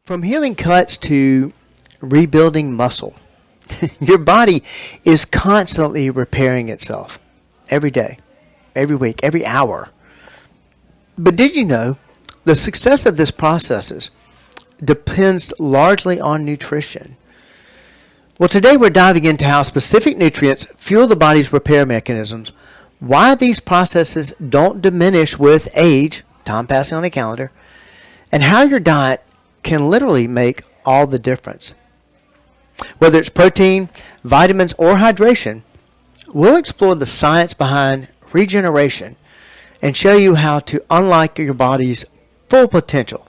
From healing cuts to rebuilding muscle, your body is constantly repairing itself every day, every week, every hour. But did you know the success of this process depends largely on nutrition? Well, today we're diving into how specific nutrients fuel the body's repair mechanisms, why these processes don't diminish with age, time passing on a calendar, and how your diet can literally make all the difference. Whether it's protein, vitamins, or hydration, we'll explore the science behind regeneration and show you how to unlock your body's full potential.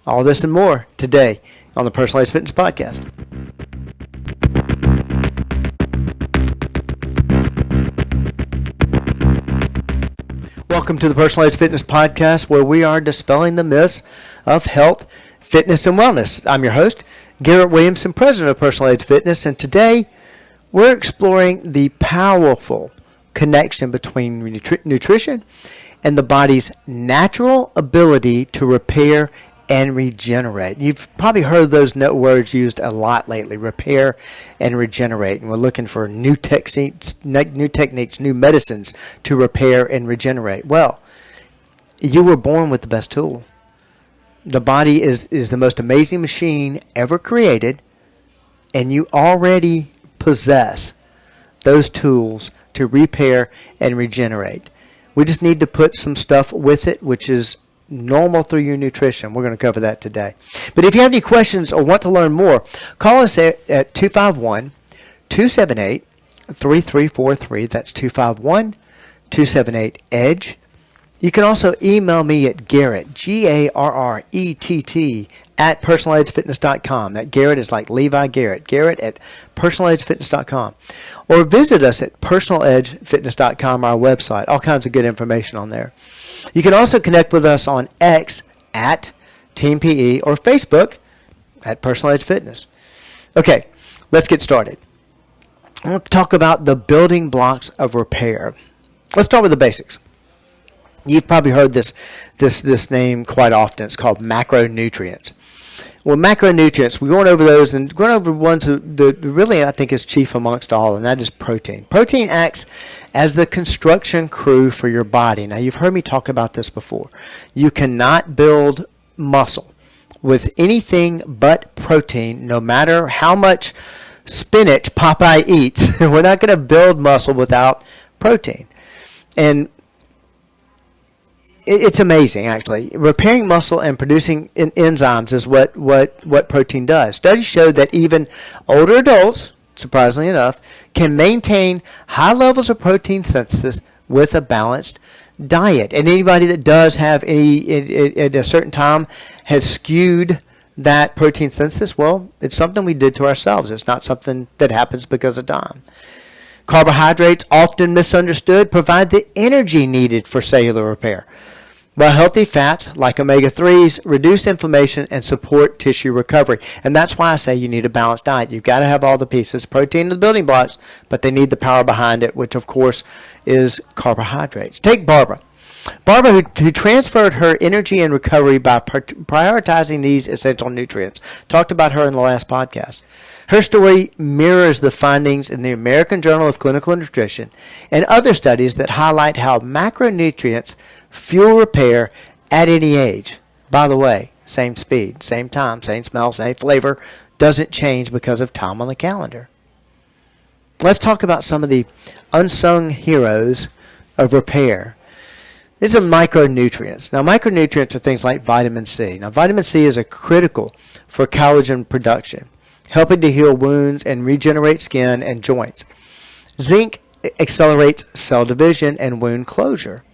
All this and more today on the Personalized Fitness Podcast. Welcome to the Personalized Fitness Podcast, where we are dispelling the myths of health, fitness, and wellness. I'm your host, Garrett Williamson, president of Personalized Fitness, and today we're exploring the powerful connection between nutrition and the body's natural ability to repair and regenerate. You've probably heard those words used a lot lately, repair and regenerate. And we're looking for new techniques, new medicines to repair and regenerate. Well, you were born with the best tool. The body is the most amazing machine ever created, and you already possess those tools to repair and regenerate. We just need to put some stuff with it, which is normal through your nutrition. We're going to cover that today. But if you have any questions or want to learn more, call us at 251-278-3343. That's 251-278-EDGE. You can also email me at Garrett, Garrett, at personalizedfitness.com. That Garrett is like Levi Garrett. Garrett at personalizedfitness.com. Or visit us at personaledgefitness.com, our website. All kinds of good information on there. You can also connect with us on X at Team PE or Facebook at Personalized Fitness. Okay, let's get started. I want to talk about the building blocks of repair. Let's start with the basics. You've probably heard this name quite often. It's called macronutrients. Well, macronutrients, we're going over those and going over ones that really I think is chief amongst all, and that is protein. Protein acts as the construction crew for your body. Now, you've heard me talk about this before. You cannot build muscle with anything but protein, no matter how much spinach Popeye eats. We're not going to build muscle without protein. And it's amazing, actually. Repairing muscle and producing enzymes is what protein does. Studies show that even older adults, surprisingly enough, can maintain high levels of protein synthesis with a balanced diet. And anybody that does have at a certain time has skewed that protein synthesis, well, it's something we did to ourselves. It's not something that happens because of time. Carbohydrates, often misunderstood, provide the energy needed for cellular repair, while healthy fats like omega-3s reduce inflammation and support tissue recovery. And that's why I say you need a balanced diet. You've got to have all the pieces. Protein is the building blocks, but they need the power behind it, which of course is carbohydrates. Take Barbara. Barbara, who transferred her energy and recovery by prioritizing these essential nutrients. Talked about her in the last podcast. Her story mirrors the findings in the American Journal of Clinical Nutrition and other studies that highlight how macronutrients fuel repair at any age. By the way, same speed, same time, same smell, same flavor, doesn't change because of time on the calendar. Let's talk about some of the unsung heroes of repair. These are micronutrients. Now, micronutrients are things like vitamin C. Now, vitamin C is critical for collagen production, helping to heal wounds and regenerate skin and joints. Zinc accelerates cell division and wound closure,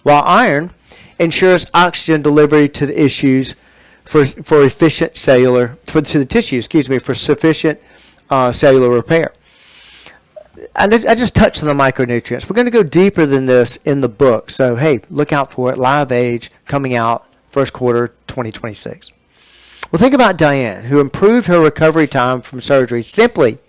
while iron ensures oxygen delivery to the tissues for sufficient cellular repair. I just touched on the micronutrients. We're going to go deeper than this in the book. So, hey, look out for it. Live Age, coming out first quarter 2026. Well, think about Diane, who improved her recovery time from surgery simply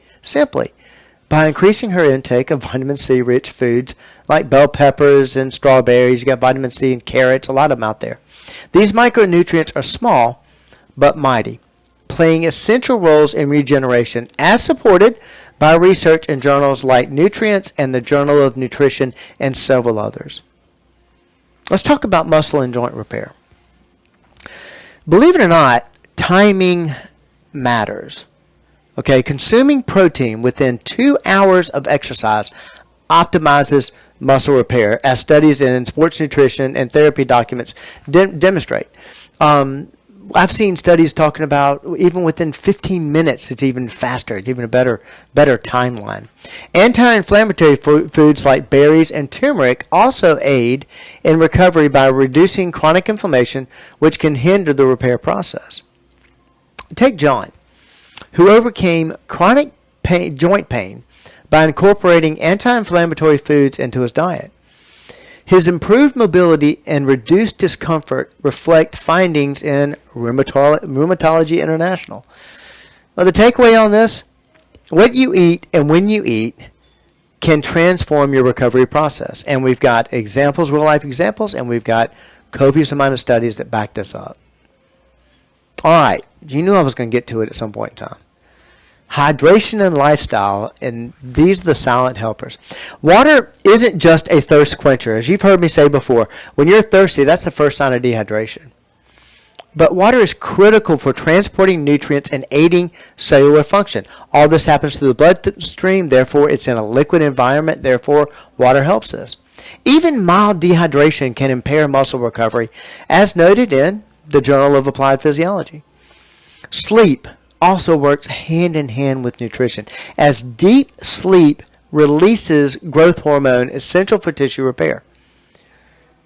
by increasing her intake of vitamin C-rich foods like bell peppers and strawberries. You got vitamin C in carrots, a lot of them out there. These micronutrients are small but mighty. playing essential roles in regeneration, as supported by research in journals like Nutrients and the Journal of Nutrition and several others. Let's talk about muscle and joint repair. Believe it or not, timing matters. Okay, consuming protein within 2 hours of exercise optimizes muscle repair, as studies in sports nutrition and therapy documents demonstrate. I've seen studies talking about even within 15 minutes, it's even faster. It's even a better timeline. Anti-inflammatory foods like berries and turmeric also aid in recovery by reducing chronic inflammation, which can hinder the repair process. Take John, who overcame chronic joint pain by incorporating anti-inflammatory foods into his diet. His improved mobility and reduced discomfort reflect findings in Rheumatology International. Well, the takeaway on this, what you eat and when you eat can transform your recovery process. And we've got examples, real-life examples, and we've got copious amount of studies that back this up. All right, you knew I was going to get to it at some point in time. Hydration and lifestyle, and these are the silent helpers. Water isn't just a thirst quencher. As you've heard me say before, when you're thirsty, that's the first sign of dehydration. But water is critical for transporting nutrients and aiding cellular function. All this happens through the bloodstream, therefore it's in a liquid environment, therefore water helps us. Even mild dehydration can impair muscle recovery, as noted in the Journal of Applied Physiology. Sleep also works hand in hand with nutrition, as deep sleep releases growth hormone essential for tissue repair.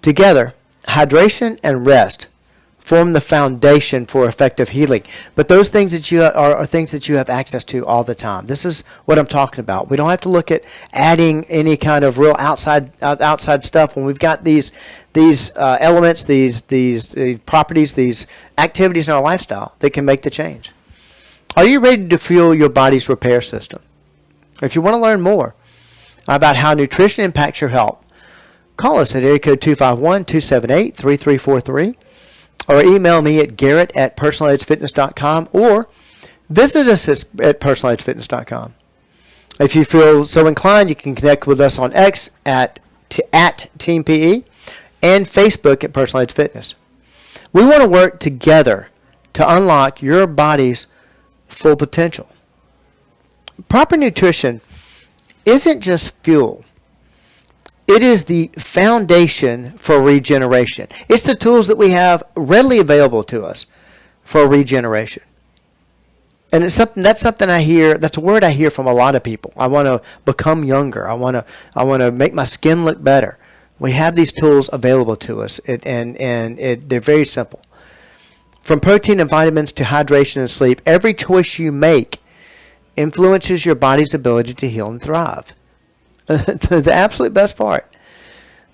Together, hydration and rest form the foundation for effective healing. But those things that you are things that you have access to all the time. This is what I'm talking about. We don't have to look at adding any kind of real outside stuff when we've got these elements, these properties, these activities in our lifestyle that can make the change. Are you ready to fuel your body's repair system? If you want to learn more about how nutrition impacts your health, call us at area code 251-278-3343 or email me at garrett@personaledgefitness.com or visit us at personaledgefitness.com. If you feel so inclined, you can connect with us on X at Team PE and Facebook at Personal Edge Fitness. We want to work together to unlock your body's full potential. Proper nutrition isn't just fuel. It is the foundation for regeneration. It's the tools that we have readily available to us for regeneration. And that's something I hear, that's a word I hear from a lot of people. I want to become younger. I want to make my skin look better. We have these tools available to us, and they're very simple. From protein and vitamins to hydration and sleep, every choice you make influences your body's ability to heal and thrive. The absolute best part.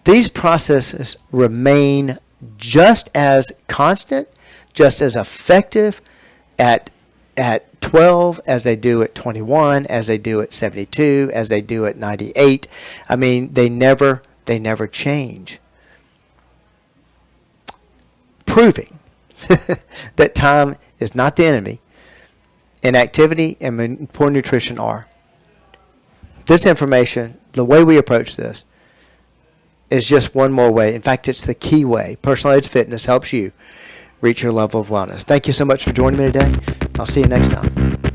These processes remain just as constant, just as effective at 12 as they do at 21, as they do at 72, as they do at 98. I mean, they never change. Proving that time is not the enemy, and activity and poor nutrition are. This information, the way we approach this, is just one more way. In fact, it's the key way. Personal Edge Fitness helps you reach your level of wellness. Thank you so much for joining me today. I'll see you next time.